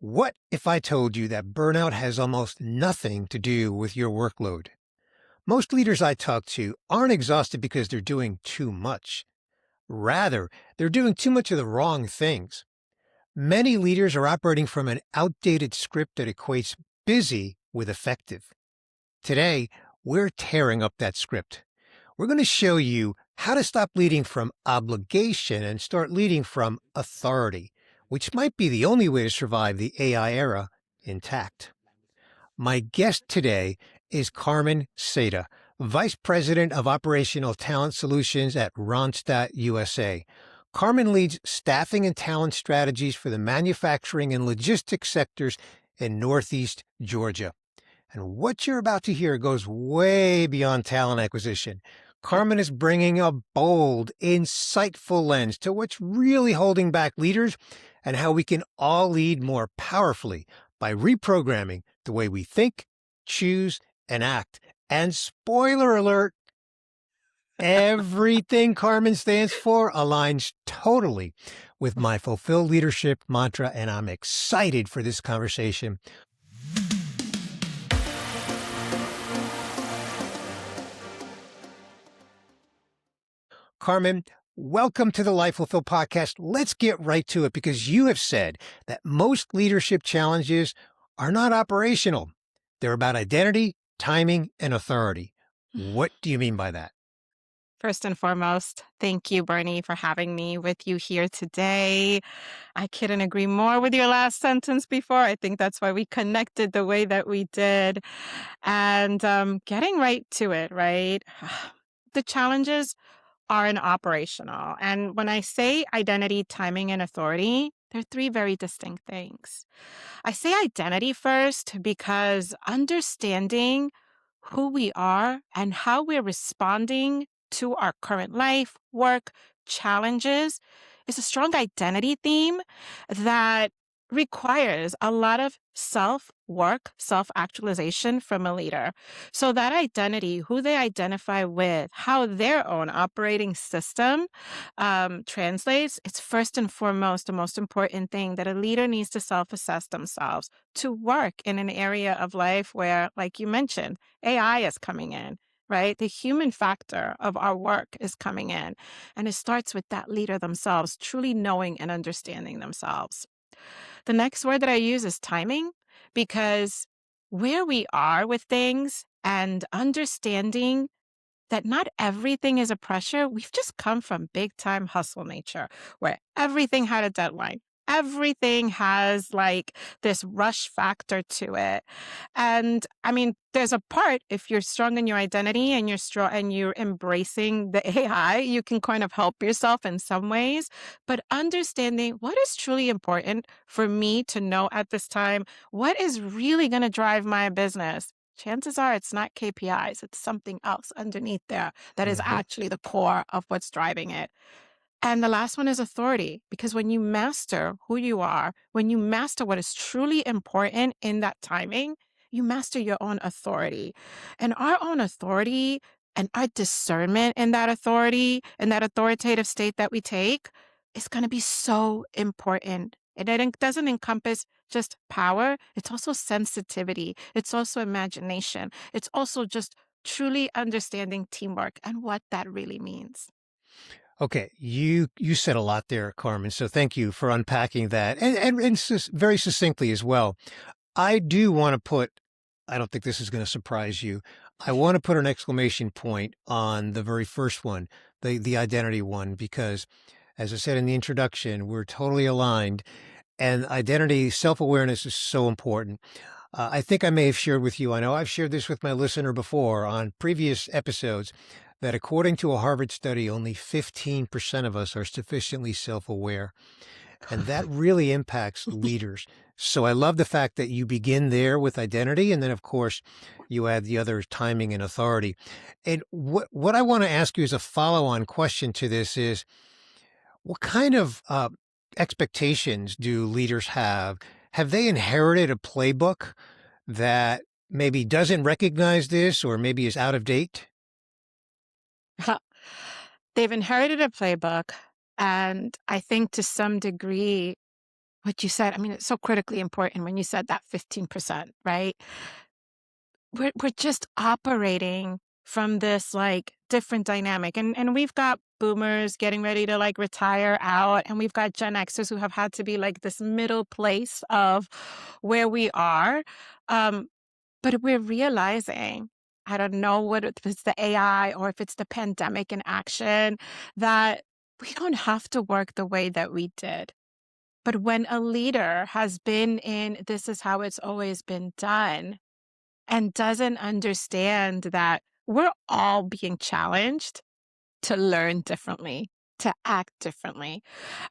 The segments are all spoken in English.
What if I told you that burnout has almost nothing to do with your workload? Most leaders I talk to aren't exhausted because they're doing too much. Rather, they're doing too much of the wrong things. Many leaders are operating from an outdated script that equates busy with effective. Today, we're tearing up that script. We're going to show you how to stop leading from obligation and start leading from authority, which might be the only way to survive the AI era intact. My guest today is Carmen Seda, Vice President of Operational Talent Solutions at Randstad USA. Carmen leads staffing and talent strategies for the manufacturing and logistics sectors in Northeast Georgia. And what you're about to hear goes way beyond talent acquisition. Carmen is bringing a bold, insightful lens to what's really holding back leaders and how we can all lead more powerfully by reprogramming the way we think, choose, and act. And spoiler alert, everything Carmen stands for aligns totally with my fulfilled leadership mantra, and I'm excited for this conversation. Carmen, welcome to the Life Fulfilled podcast. Let's get right to it because you have said that most leadership challenges are not operational. They're about identity, timing, and authority. What do you mean by that? First and foremost, thank you, Bernie, for having me with you here today. I couldn't agree more with your last sentence before. I think that's why we connected the way that we did. And getting right to it, right? The challenges aren't operational. And when I say identity, timing, and authority, they're three very distinct things. I say identity first because understanding who we are and how we're responding to our current life, work, challenges is a strong identity theme that requires a lot of self-work, self-actualization from a leader. So that identity, who they identify with, how their own operating system translates, it's first and foremost the most important thing that a leader needs to self-assess themselves to work in an area of life where, like you mentioned, AI is coming in, right? The human factor of our work is coming in. And it starts with that leader themselves, truly knowing and understanding themselves. The next word that I use is timing, because where we are with things and understanding that not everything is a pressure. We've just come from big time hustle nature where everything had a deadline. Everything has like this rush factor to it. And I mean, there's a part if you're strong in your identity and you're strong and you're embracing the AI, you can kind of help yourself in some ways. But understanding what is truly important for me to know at this time, what is really going to drive my business, chances are it's not KPIs, it's something else underneath there that is Mhm. actually the core of what's driving it. And the last one is authority, because when you master who you are, when you master what is truly important in that timing, you master your own authority. And our own authority and our discernment in that authority, in that authoritative state that we take, is going to be so important. And it doesn't encompass just power, it's also sensitivity, it's also imagination, it's also just truly understanding teamwork and what that really means. Okay, you said a lot there, Carmen. So thank you for unpacking that, and very succinctly as well. I do want to put. I don't think this is going to surprise you. I want to put an exclamation point on the very first one, the identity one, because as I said in the introduction, we're totally aligned, and identity self-awareness is so important. I think I may have shared with you. I know I've shared this with my listener before on previous episodes that according to a Harvard study, only 15% of us are sufficiently self-aware. And that really impacts leaders. So I love the fact that you begin there with identity. And then, of course, you add the other timing and authority. And what I want to ask you as a follow-on question to this is, what kind of expectations do leaders have? Have they inherited a playbook that maybe doesn't recognize this or maybe is out of date? They've inherited a playbook, and I think to some degree, what you said, I mean, it's so critically important when you said that 15%, right? We're just operating from this like different dynamic. And we've got boomers getting ready to like retire out, and we've got Gen Xers who have had to be like this middle place of where we are. Um, but we're realizing, I don't know what if it's the AI or if it's the pandemic in action, that we don't have to work the way that we did. But when a leader has been in this is how it's always been done and doesn't understand that we're all being challenged to learn differently, to act differently.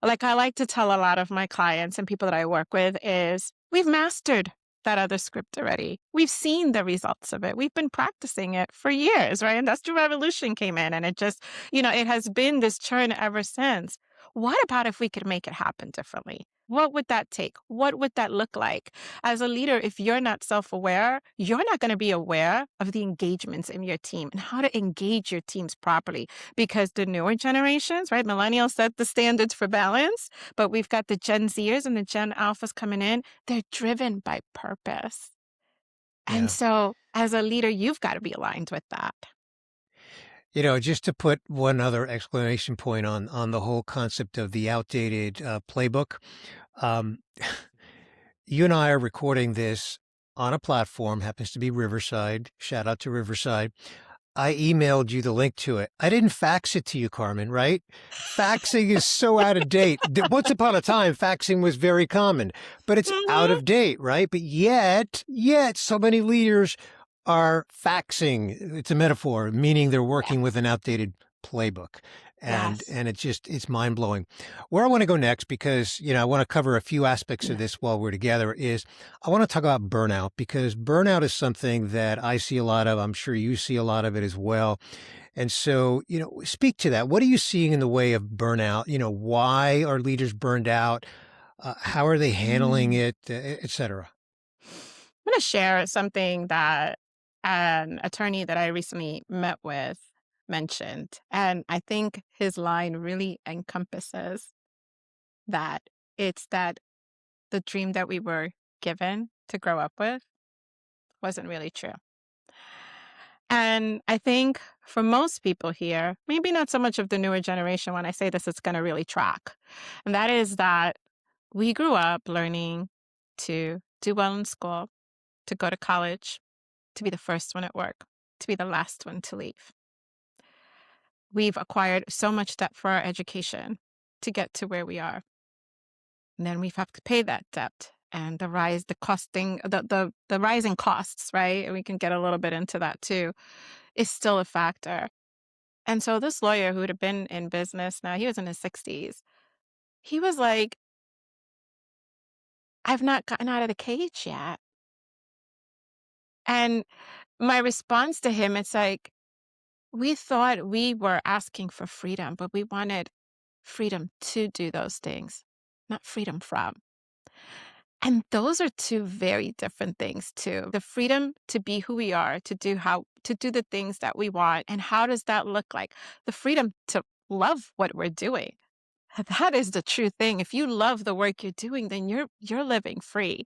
Like I like to tell a lot of my clients and people that I work with is we've mastered that other script already. We've seen the results of it. We've been practicing it for years, right? Industrial Revolution came in and it just, it has been this churn ever since. What about if we could make it happen differently? What would that take? What would that look like? As a leader, if you're not self aware, you're not going to be aware of the engagements in your team and how to engage your teams properly because the newer generations, right? Millennials set the standards for balance, but we've got the Gen Zers and the Gen Alphas coming in. They're driven by purpose. And Yeah. so as a leader, you've got to be aligned with that. Just to put one other exclamation point on the whole concept of the outdated playbook, um, you and I are recording this on a platform, happens to be Riverside. Shout out to Riverside. I emailed you the link to it. I didn't fax it to you, Carmen, right? Faxing is so out of date. Once upon a time, faxing was very common, but it's out Mhm. of date, right? But yet, so many leaders are faxing. It's a metaphor, meaning they're Yeah. working with an outdated playbook. And Yes. and it's mind blowing. Where I want to go next, because I want to cover a few aspects of Yeah. this while we're together, is I want to talk about burnout, because burnout is something that I see a lot of. I'm sure you see a lot of it as well. And so, speak to that. What are you seeing in the way of burnout? Why are leaders burned out? How are they handling Mm. it, et cetera? I'm going to share something that an attorney that I recently met with mentioned. And I think his line really encompasses that it's that the dream that we were given to grow up with wasn't really true. And I think for most people here, maybe not so much of the newer generation, when I say this, it's going to really track. And that is that we grew up learning to do well in school, to go to college, to be the first one at work, to be the last one to leave. We've acquired so much debt for our education to get to where we are. And then we have to pay that debt and the costing, the rising costs, right? And we can get a little bit into that too, is still a factor. And so this lawyer who had been in business now, he was in his 60s. He was like, I've not gotten out of the cage yet. And my response to him, it's like, we thought we were asking for freedom, but we wanted freedom to do those things, not freedom from. And those are two very different things too. The freedom to be who we are, to do the things that we want. And how does that look like? The freedom to love what we're doing. That is the true thing. If you love the work you're doing, then you're living free.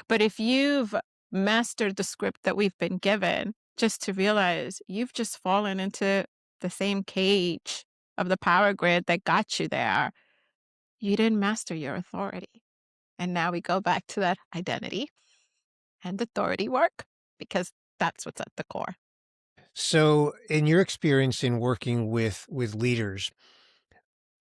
But if you've mastered the script that we've been given, just to realize you've just fallen into the same cage of the power grid that got you there, you didn't master your authority. And now we go back to that identity and authority work because that's what's at the core. So, in your experience in working with leaders,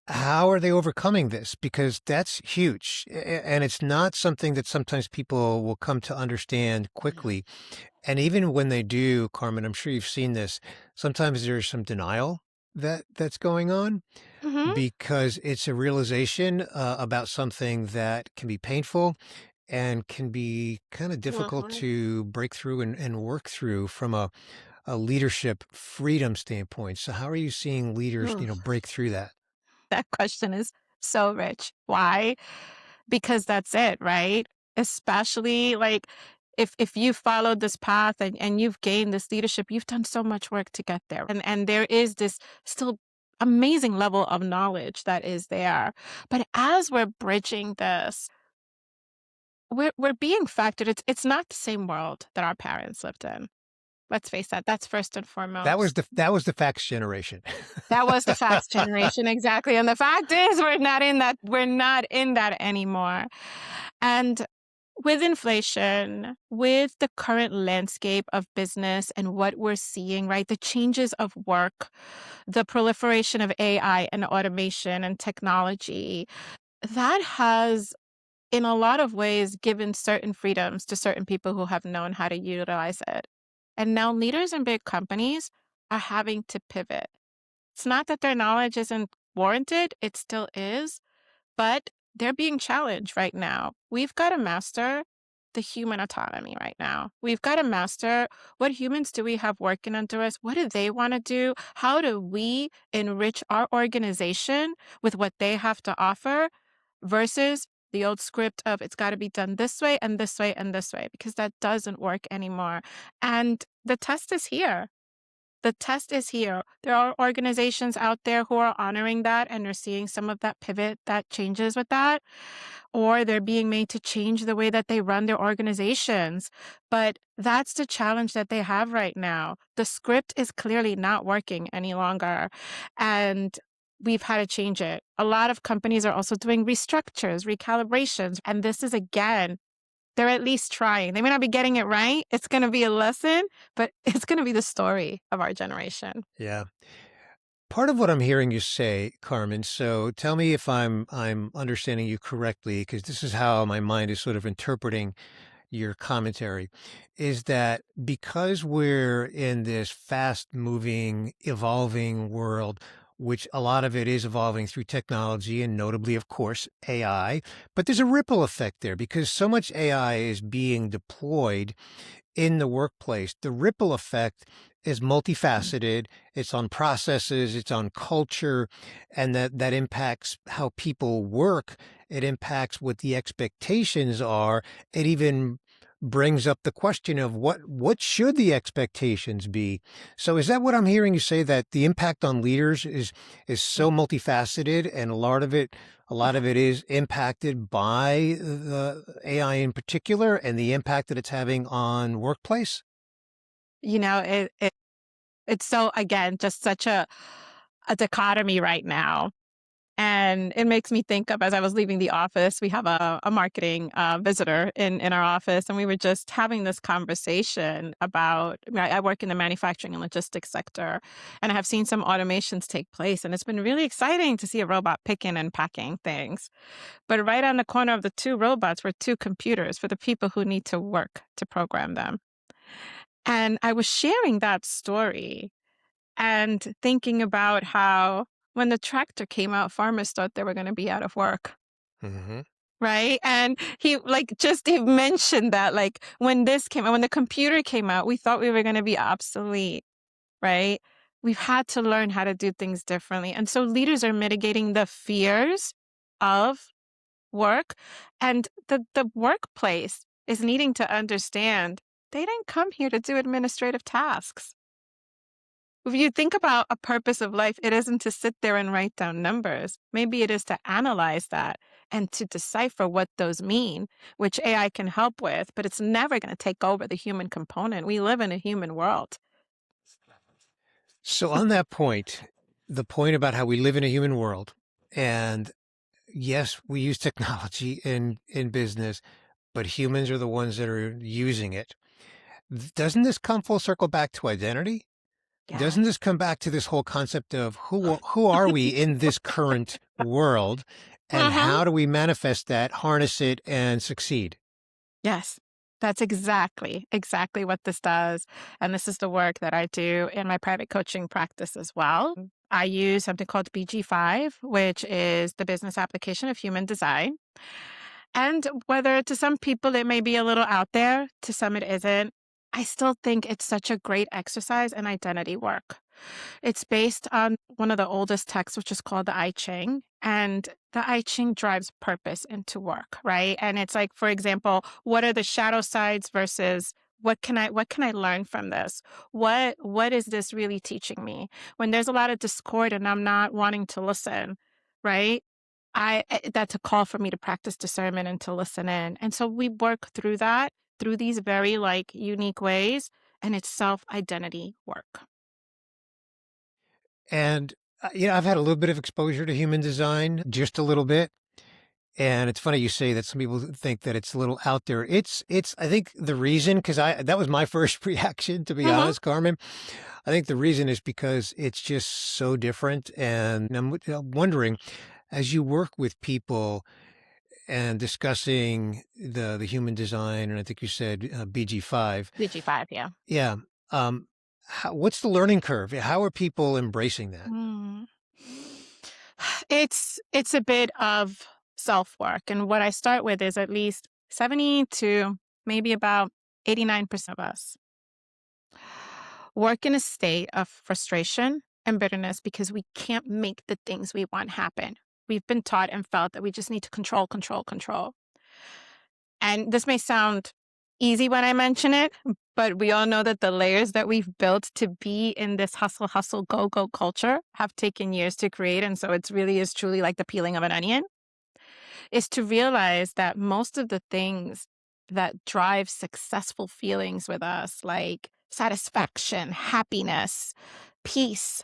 how are they overcoming this? Because that's huge, and it's not something that sometimes people will come to understand No. quickly. And even when they do, Carmen, I'm sure you've seen this, sometimes there's some denial that's going on, Hmm. because it's a realization about something that can be painful and can be kind of difficult Hmm. to break through and work through from a leadership freedom standpoint. So how are you seeing leaders, break through that? That question is so rich. Why? Because that's it, right? Especially like if you followed this path and you've gained this leadership, you've done so much work to get there. And there is this still amazing level of knowledge that is there. But as we're bridging this, we're being factored. It's not the same world that our parents lived in. Let's face that. That's first and foremost. That was the fax generation. That was the fax generation, exactly. And the fact is we're not in that anymore. And with inflation, with the current landscape of business and what we're seeing, right? The changes of work, the proliferation of AI and automation and technology, that has in a lot of ways given certain freedoms to certain people who have known how to utilize it. And now leaders in big companies are having to pivot. It's not that their knowledge isn't warranted, it still is, but they're being challenged right now. We've got to master the human autonomy right now. We've got to master what humans do we have working under us? What do they want to do? How do we enrich our organization with what they have to offer versus the old script of it's got to be done this way and this way and this way, because that doesn't work anymore. And the test is here. The test is here. There are organizations out there who are honoring that and are seeing some of that pivot that changes with that, or they're being made to change the way that they run their organizations. But that's the challenge that they have right now. The script is clearly not working any longer, and we've had to change it. A lot of companies are also doing restructures, recalibrations, and this is again they're at least trying. They may not be getting it right. It's going to be a lesson, but it's going to be the story of our generation. Yeah. Part of what I'm hearing you say, Carmen, so tell me if I'm understanding you correctly, because this is how my mind is sort of interpreting your commentary, is that because we're in this fast moving, evolving world, which a lot of it is evolving through technology and notably, of course, AI, but there's a ripple effect there because so much AI is being deployed in the workplace. The ripple effect is multifaceted. It's on processes, it's on culture, and that impacts how people work. It impacts what the expectations are. It even brings up the question of what should the expectations be. So is that what I'm hearing you say, that the impact on leaders is so multifaceted and a lot of it is impacted by the AI in particular and the impact that it's having on workplace? You know, it's so again just such a dichotomy right now. And it makes me think of as I was leaving the office, we have a marketing visitor in our office, and we were just having this conversation about I work in the manufacturing and logistics sector, and I have seen some automations take place, and it's been really exciting to see a robot picking and packing things. But right on the corner of the two robots were two computers for the people who need to work to program them. And I was sharing that story and thinking about how when the tractor came out, farmers thought they were going to be out of work. Hmm. Right. And he mentioned that like when this came out, when the computer came out, we thought we were going to be obsolete. Right. We've had to learn how to do things differently. And so leaders are mitigating the fears of work, and the workplace is needing to understand they didn't come here to do administrative tasks. If you think about a purpose of life, it isn't to sit there and write down numbers. Maybe it is to analyze that and to decipher what those mean, which AI can help with, but it's never going to take over the human component. We live in a human world. So on that point, the point about how we live in a human world, and yes, we use technology in business, but humans are the ones that are using it. Doesn't this come full circle back to identity? Yes. Doesn't this come back to this whole concept of who are we in this current world, and Hmm. how do we manifest that, harness it, and succeed? Yes. That's exactly what this does. And this is the work that I do in my private coaching practice as well. I use something called BG5, which is the business application of human design. And whether to some people it may be a little out there, to some it isn't, I still think it's such a great exercise in identity work. It's based on one of the oldest texts, which is called the I Ching. And the I Ching drives purpose into work, right? And it's like, for example, what are the shadow sides versus what can I learn from this? What is this really teaching me? When there's a lot of discord and I'm not wanting to listen, right? That's a call for me to practice discernment and to listen in. And so we work through that through these very like unique ways, and it's self-identity work. And, I've had a little bit of exposure to human design, just a little bit. And it's funny you say that some people think that it's a little out there. I think the reason, because that was my first reaction, to be Mhm. honest, Carmen. I think the reason is because it's just so different. And I'm wondering, as you work with people and discussing the human design, and I think you said BG5, BG5, yeah. yeah. Um, what's the learning curve? How are people embracing that? Mm. It's a bit of self-work, and what I start with is at least 70 to maybe about 89% of us work in a state of frustration and bitterness because we can't make the things we want happen. We've been taught and felt that we just need to control, control, control. And this may sound easy when I mention it, but we all know that the layers that we've built to be in this hustle, hustle, go, go culture have taken years to create. And so it's really is truly like the peeling of an onion, is to realize that most of the things that drive successful feelings with us, like satisfaction, happiness, peace,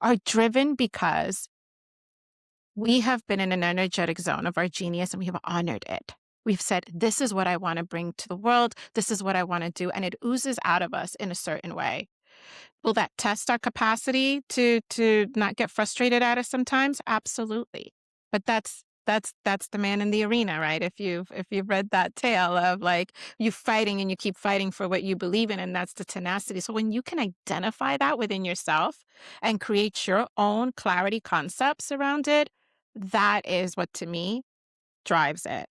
are driven because we have been in an energetic zone of our genius and we have honored it. We've said, this is what I want to bring to the world. This is what I want to do. And it oozes out of us in a certain way. Will that test our capacity to not get frustrated at us sometimes? Absolutely. But that's the man in the arena, right? If you've read that tale of like you fighting and you keep fighting for what you believe in, and that's the tenacity. So when you can identify that within yourself and create your own clarity concepts around it, that is what to me drives it.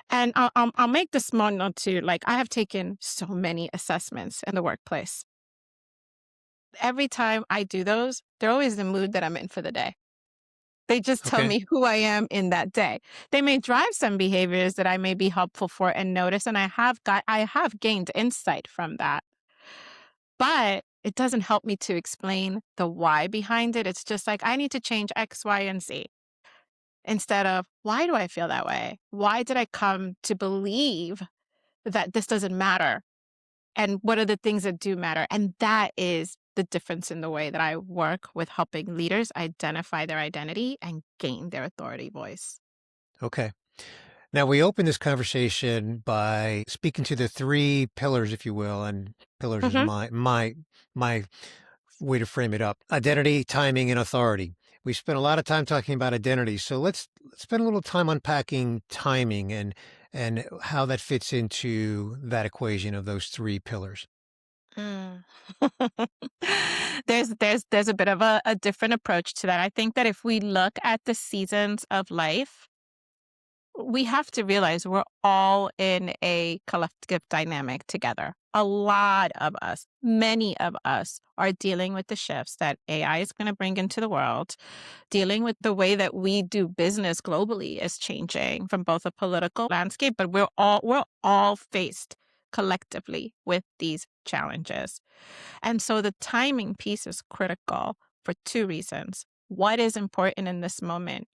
And I'll make this small note too. Like I have taken so many assessments in the workplace. Every time I do those, they're always the mood that I'm in for the day. They just tell Okay. me who I am in that day. They may drive some behaviors that I may be helpful for and notice, and I have gained insight from that. But it doesn't help me to explain the why behind it. It's just like I need to change X, Y, and Z instead of why do I feel that way? Why did I come to believe that this doesn't matter? And what are the things that do matter? And that is the difference in the way that I work with helping leaders identify their identity and gain their authority voice. Okay. Now, we open this conversation by speaking to the three pillars, if you will, and pillars is Mhm. my way to frame it up: identity, timing, and authority. We spent a lot of time talking about identity, so let's spend a little time unpacking timing and how that fits into that equation of those three pillars. Mm. There's a bit of a different approach to that. I think that if we look at the seasons of life, we have to realize we're all in a collective dynamic together. A lot of us, many of us, are dealing with the shifts that AI is going to bring into the world, dealing with the way that we do business globally is changing from both a political landscape, but we're all faced collectively with these challenges. And so the timing piece is critical for two reasons. What is important in this moment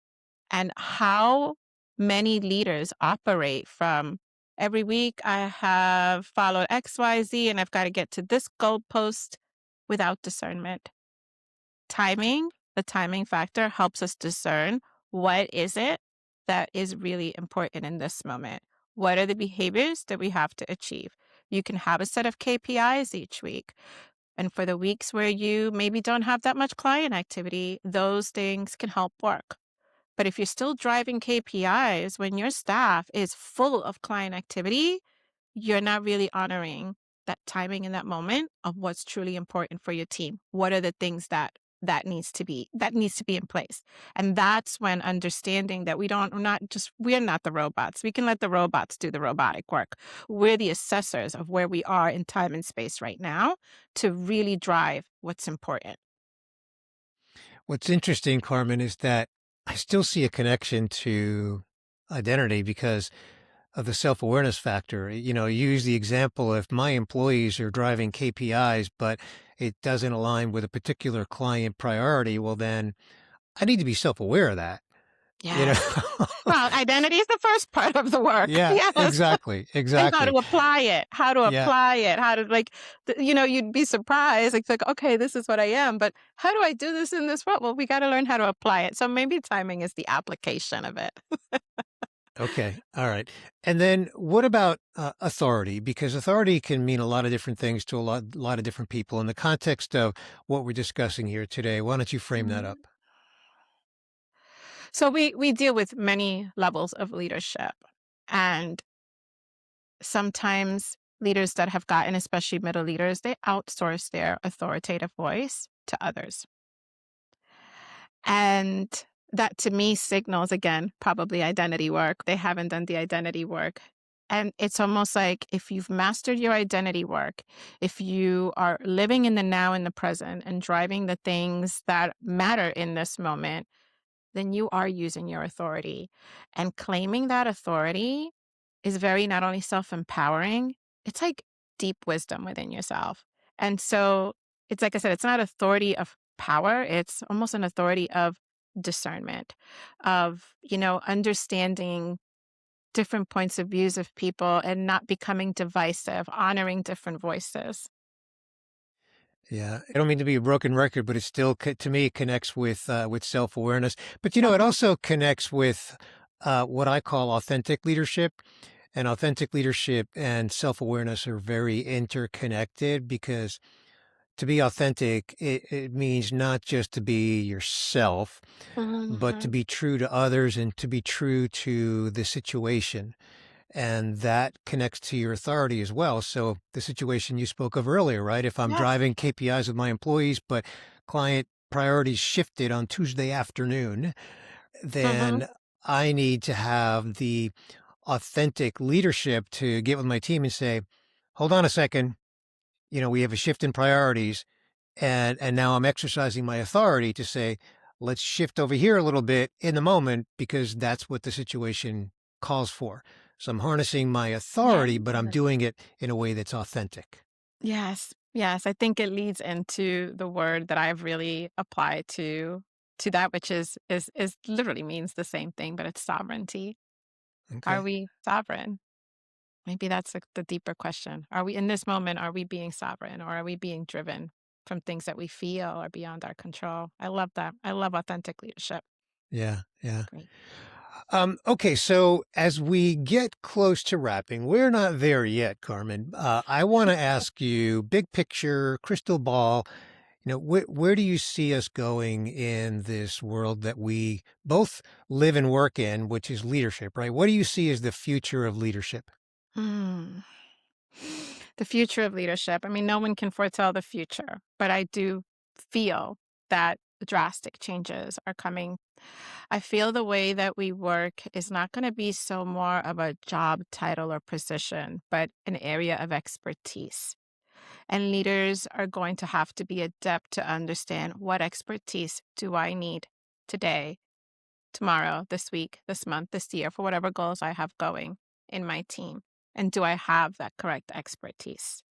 and how many leaders operate from every week I have followed XYZ and I've got to get to this goalpost without discernment. Timing, the timing factor helps us discern what is it that is really important in this moment. What are the behaviors that we have to achieve? You can have a set of KPIs each week. And for the weeks where you maybe don't have that much client activity, those things can help work. But if you're still driving KPIs when your staff is full of client activity, you're not really honoring that timing in that moment of what's truly important for your team. What are the things that needs to be in place? And that's when understanding that we're not the robots. We can let the robots do the robotic work. We're the assessors of where we are in time and space right now to really drive what's important. What's interesting, Carmen, is that I still see a connection to identity because of the self-awareness factor. You use the example, if my employees are driving KPIs, but it doesn't align with a particular client priority, well, then I need to be self-aware of that. you know? Yes. Well, identity is the first part of the work. Yeah, Yes. exactly, And how exactly. to apply it, Yeah, how to like, you'd be surprised. It's like, okay, this is what I am, but how do I do this in this world? Well, we got to learn how to apply it. So maybe timing is the application of it. okay, all right. And then what about authority? Because authority can mean a lot of different things to a lot of different people. In the context of what we're discussing here today, why don't you frame that Mhm. up? So we deal with many levels of leadership, and sometimes leaders that have gotten, especially middle leaders, they outsource their authoritative voice to others. And that to me signals, again, probably identity work. They haven't done the identity work. And it's almost like if you've mastered your identity work, if you are living in the now and the present and driving the things that matter in this moment, then you are using your authority. And claiming that authority is very not only self empowering, it's like deep wisdom within yourself. And so it's like I said, it's not authority of power, it's almost an authority of discernment, of, understanding different points of views of people and not becoming divisive, honoring different voices. Yeah, I don't mean to be a broken record, but it still, to me, it connects with self awareness. But it Uh-huh. also connects with what I call authentic leadership. And authentic leadership and self awareness are very interconnected because to be authentic, it means not just to be yourself, but to Mhm. be true to others and to be true to the situation. And that connects to your authority as well. So the situation you spoke of earlier, right? If I'm Yes. driving KPIs with my employees, but client priorities shifted on Tuesday afternoon, Mhm. then I need to have the authentic leadership to get with my team and say, hold on a second, we have a shift in priorities and now I'm exercising my authority to say, let's shift over here a little bit in the moment because that's what the situation calls for. So I'm harnessing my Yes. authority, but I'm doing it in a way that's authentic. Yes. Yes. I think it leads into the word that I've really applied to that, which is literally means the same thing, but it's sovereignty. Are Okay. we sovereign? Maybe that's the deeper question. Are we in this moment, are we being sovereign or are we being driven from things that we feel are beyond our control? I love that. I love authentic leadership. Yeah. Yeah. Great. Okay. So as we get close to wrapping, we're not there yet, Carmen. I want to ask you big picture, crystal ball. Where do you see us going in this world that we both live and work in, which is leadership, right? What do you see as the future of leadership? Hmm. The future of leadership. I mean, no one can foretell the future, but I do feel that drastic changes are coming. I feel the way that we work is not going to be so more of a job title or position, but an area of expertise. And leaders are going to have to be adept to understand what expertise do I need today, tomorrow, this week, this month, this year, for whatever goals I have going in my team. And do I have that correct expertise?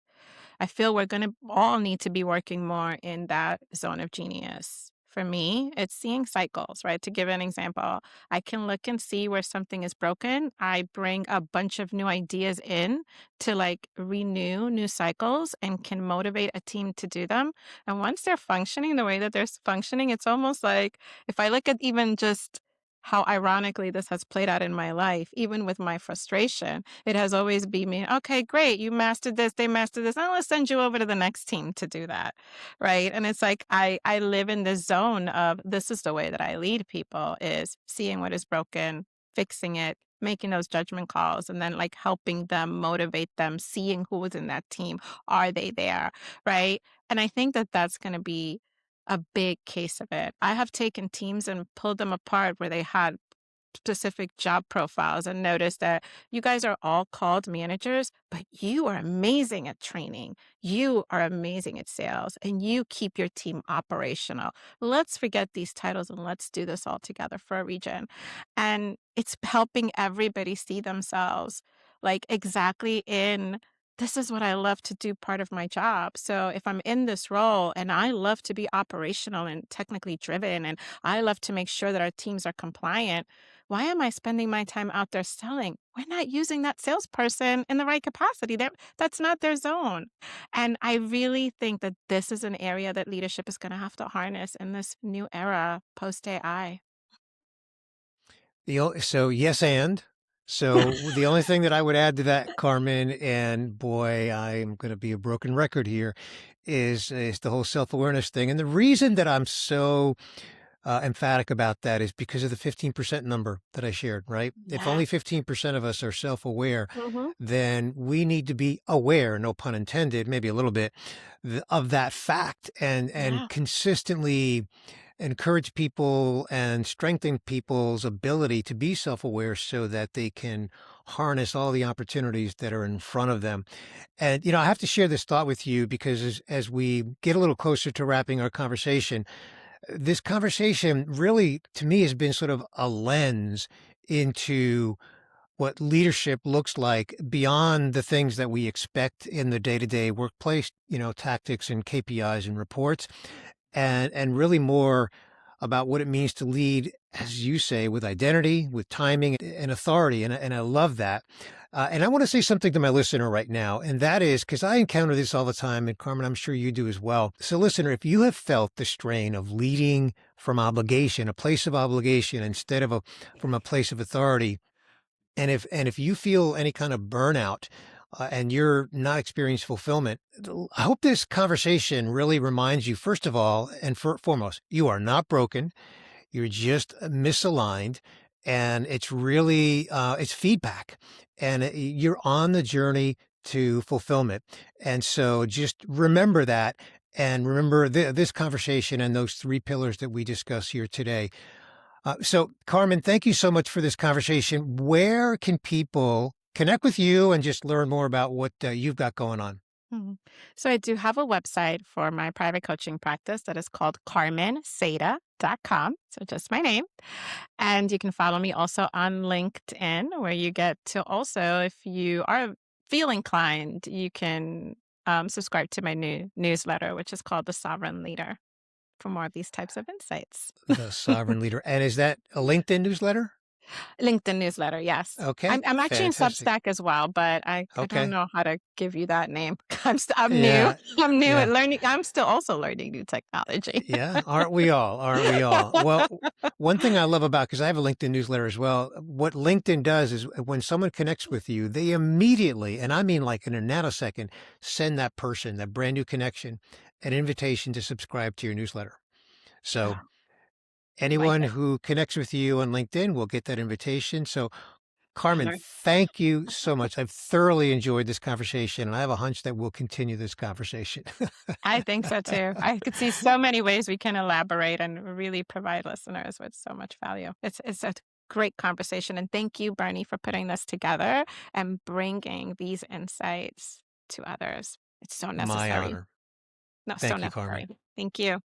I feel we're going to all need to be working more in that zone of genius. For me, it's seeing cycles, right? To give an example, I can look and see where something is broken. I bring a bunch of new ideas in to like renew new cycles and can motivate a team to do them. And once they're functioning the way that they're functioning, it's almost like if I look at even just how ironically this has played out in my life, even with my frustration, it has always been me, okay, great, you mastered this, they mastered this. Now let's send you over to the next team to do that. Right. And it's like I live in this zone of this is the way that I lead people is seeing what is broken, fixing it, making those judgment calls, and then like helping them, motivate them, seeing who is in that team. Are they there? Right. And I think that that's going to be a big case of it. I have taken teams and pulled them apart where they had specific job profiles and noticed that you guys are all called managers, but you are amazing at training. You are amazing at sales and you keep your team operational. Let's forget these titles and let's do this all together for a region. And it's helping everybody see themselves like exactly in this is what I love to do part of my job. So if I'm in this role and I love to be operational and technically driven and I love to make sure that our teams are compliant, why am I spending my time out there selling? We're not using that salesperson in the right capacity. That's not their zone. And I really think that this is an area that leadership is going to have to harness in this new era post AI. So yes, and so the only thing that I would add to that, Carmen, and boy, I'm going to be a broken record here, is the whole self-awareness thing. And the reason that I'm so emphatic about that is because of the 15% number that I shared, right? If Yeah. only 15% of us are self-aware, Hmm. then we need to be aware, no pun intended, maybe a little bit, of that fact and Yeah. consistently encourage people and strengthen people's ability to be self-aware so that they can harness all the opportunities that are in front of them. And, I have to share this thought with you because as we get a little closer to wrapping our conversation, this conversation really, to me, has been sort of a lens into what leadership looks like beyond the things that we expect in the day-to-day workplace, tactics and KPIs and reports, and really more about what it means to lead, as you say, with identity, with timing and authority. And I love that. And I want to say something to my listener right now, and that is because I encounter this all the time, and Carmen, I'm sure you do as well. So, listener, if you have felt the strain of leading from obligation, a place of obligation instead of from a place of authority, and if you feel any kind of burnout and you're not experiencing fulfillment, I hope this conversation really reminds you, first of all, and foremost, you are not broken. You're just misaligned, and it's really it's feedback, and you're on the journey to fulfillment. And so, just remember that, and remember this conversation and those three pillars that we discuss here today. So, Carmen, thank you so much for this conversation. Where can people connect with you and just learn more about what you've got going on? Mhm. So I do have a website for my private coaching practice that is called carmenseda.com. So just my name. And you can follow me also on LinkedIn, where you get to also, if you are feel inclined, you can subscribe to my new newsletter, which is called The Sovereign Leader, for more of these types of insights. The Sovereign Leader. And is that a LinkedIn newsletter? LinkedIn newsletter, yes. Okay, I'm actually in fantastic. Substack as well, but I don't Okay. know how to give you that name. I'm new. Yeah. I'm new at Yeah. learning. I'm still also learning new technology. Yeah. Aren't we all? Aren't we all? Well, one thing I love about, because I have a LinkedIn newsletter as well, what LinkedIn does is when someone connects with you, they immediately, and I mean like in a nanosecond, send that person, that brand new connection, an invitation to subscribe to your newsletter. So Oh, like anyone it. who connects with you on LinkedIn will get that invitation. So, I Carmen, learned. thank you so much. I've thoroughly enjoyed this conversation, and I have a hunch that we'll continue this conversation. I think so too. I could see so many ways we can elaborate and really provide listeners with so much value. It's a great conversation, and thank you, Bernie, for putting this together and bringing these insights to others. It's so My necessary. honor. No, so Thank you, Carmen. necessary. Thank you.